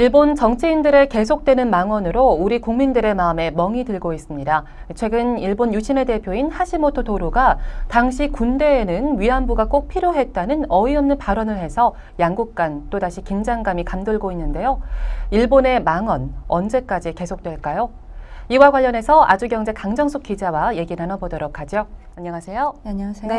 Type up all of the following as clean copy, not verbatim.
일본 정치인들의 계속되는 망언으로 우리 국민들의 마음에 멍이 들고 있습니다. 최근 일본 유신의 대표인 하시모토 도루가 당시 군대에는 위안부가 꼭 필요했다는 어이없는 발언을 해서 양국 간 또다시 긴장감이 감돌고 있는데요. 일본의 망언 언제까지 계속될까요? 이와 관련해서 아주경제 강정숙 기자와 얘기 나눠보도록 하죠. 안녕하세요. 네, 안녕하세요.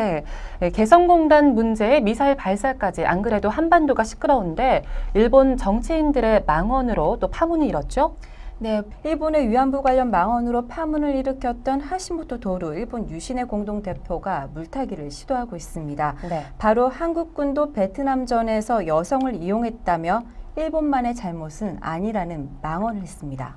네, 개성공단 문제에 미사일 발사까지 안 그래도 한반도가 시끄러운데 일본 정치인들의 망언으로 또 파문이 일었죠? 네, 일본의 위안부 관련 망언으로 파문을 일으켰던 하시모토 도루 일본 유신의 공동대표가 물타기를 시도하고 있습니다. 네. 바로 한국군도 베트남전에서 여성을 이용했다며 일본만의 잘못은 아니라는 망언을 했습니다.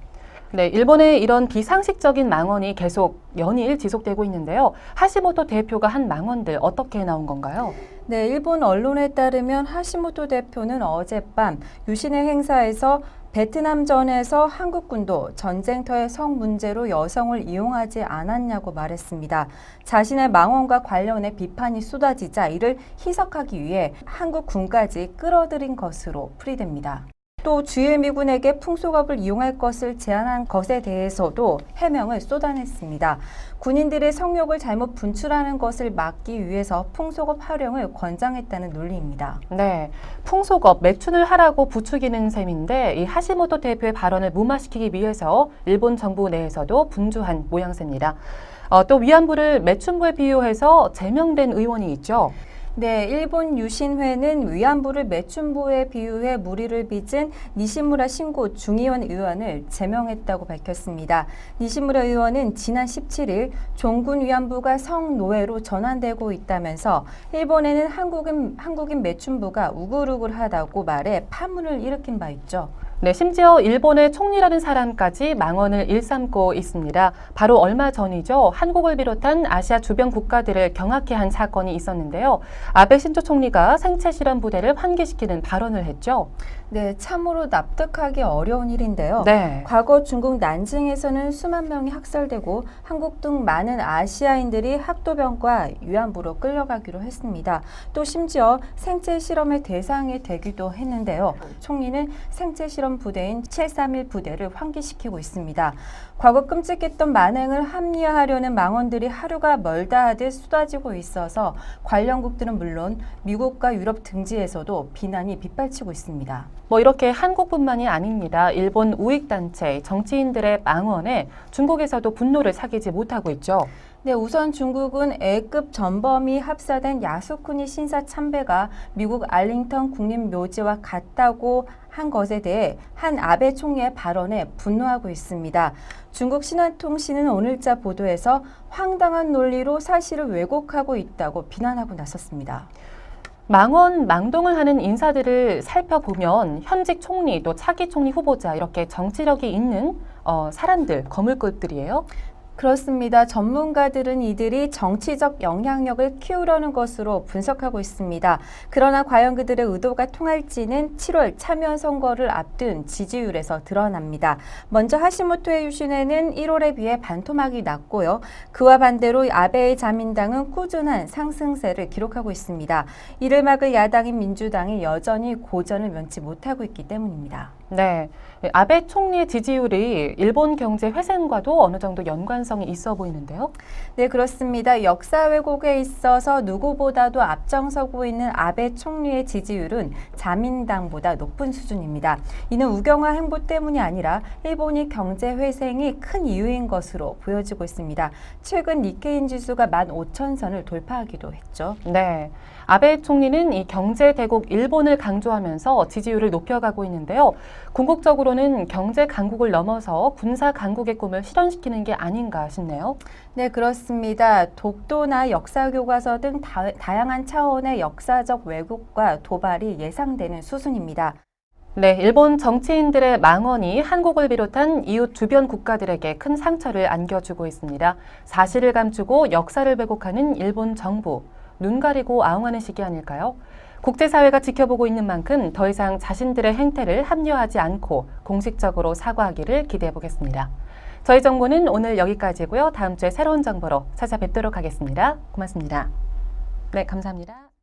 네, 일본의 이런 비상식적인 망언이 계속 연일 지속되고 있는데요. 하시모토 대표가 한 망언들 어떻게 나온 건가요? 네, 일본 언론에 따르면 하시모토 대표는 어젯밤 유신의 행사에서 베트남전에서 한국군도 전쟁터의 성 문제로 여성을 이용하지 않았냐고 말했습니다. 자신의 망언과 관련해 비판이 쏟아지자 이를 희석하기 위해 한국군까지 끌어들인 것으로 풀이됩니다. 또 주일 미군에게 풍속업을 이용할 것을 제안한 것에 대해서도 해명을 쏟아냈습니다. 군인들의 성욕을 잘못 분출하는 것을 막기 위해서 풍속업 활용을 권장했다는 논리입니다. 네, 풍속업, 매춘을 하라고 부추기는 셈인데 이 하시모토 대표의 발언을 무마시키기 위해서 일본 정부 내에서도 분주한 모양새입니다. 또 위안부를 매춘부에 비유해서 제명된 의원이 있죠. 네, 일본 유신회는 위안부를 매춘부에 비유해 물의를 빚은 니시무라 신고 중의원 의원을 제명했다고 밝혔습니다. 니시무라 의원은 지난 17일 종군 위안부가 성노예로 전환되고 있다면서 일본에는 한국인 매춘부가 우글우글하다고 말해 파문을 일으킨 바 있죠. 네, 심지어 일본의 총리라는 사람까지 망언을 일삼고 있습니다. 바로 얼마 전이죠. 한국을 비롯한 아시아 주변 국가들을 경악해 한 사건이 있었는데요. 아베 신조 총리가 생체 실험 부대를 환기시키는 발언을 했죠. 네, 참으로 납득하기 어려운 일인데요. 네. 과거 중국 난징에서는 수만 명이 학살되고 한국 등 많은 아시아인들이 학도병과 위안부로 끌려가기로 했습니다. 또 심지어 생체 실험의 대상이 되기도 했는데요. 총리는 생체 실험 부대인 731 부대를 환기시키고 있습니다. 과거 끔찍했던 만행을 합리화하려는 망언들이 하루가 멀다 하듯 쏟아지고 있어서 관련국들은 물론 미국과 유럽 등지에서도 비난이 빗발치고 있습니다. 이렇게 한국뿐만이 아닙니다. 일본 우익단체, 정치인들의 망언에 중국에서도 분노를 사귀지 못하고 있죠. 네, 우선 중국은 A급 전범이 합사된 야스쿠니 신사 참배가 미국 알링턴 국립묘지와 같다고 한 것에 대해 한 아베 총리의 발언에 분노하고 있습니다. 중국 신화통신은 오늘자 보도에서 황당한 논리로 사실을 왜곡하고 있다고 비난하고 나섰습니다. 망언, 망동을 하는 인사들을 살펴보면 현직 총리 또 차기 총리 후보자 이렇게 정치력이 있는 사람들, 거물급들이에요. 그렇습니다. 전문가들은 이들이 정치적 영향력을 키우려는 것으로 분석하고 있습니다. 그러나 과연 그들의 의도가 통할지는 7월 참여 선거를 앞둔 지지율에서 드러납니다. 먼저 하시모토의 유신회는 1월에 비해 반토막이 났고요. 그와 반대로 아베의 자민당은 꾸준한 상승세를 기록하고 있습니다. 이를 막을 야당인 민주당이 여전히 고전을 면치 못하고 있기 때문입니다. 네, 아베 총리의 지지율이 일본 경제 회생과도 어느 정도 연관성이 있어 보이는데요. 네, 그렇습니다. 역사 왜곡에 있어서 누구보다도 앞장서고 있는 아베 총리의 지지율은 자민당보다 높은 수준입니다. 이는 우경화 행보 때문이 아니라 일본이 경제 회생이 큰 이유인 것으로 보여지고 있습니다. 최근 니케인 지수가 15,000선을 돌파하기도 했죠. 네, 아베 총리는 이 경제 대국 일본을 강조하면서 지지율을 높여가고 있는데요. 궁극적으로는 경제 강국을 넘어서 군사 강국의 꿈을 실현시키는 게 아닌가 싶네요. 네, 그렇습니다. 독도나 역사교과서 등 다양한 차원의 역사적 왜곡과 도발이 예상되는 수준입니다. 네, 일본 정치인들의 망언이 한국을 비롯한 이웃 주변 국가들에게 큰 상처를 안겨주고 있습니다. 사실을 감추고 역사를 왜곡하는 일본 정부, 눈 가리고 아웅하는 시기 아닐까요? 국제사회가 지켜보고 있는 만큼 더 이상 자신들의 행태를 합리화하지 않고 공식적으로 사과하기를 기대해 보겠습니다. 저희 정보는 오늘 여기까지고요. 다음 주에 새로운 정보로 찾아뵙도록 하겠습니다. 고맙습니다. 네, 감사합니다.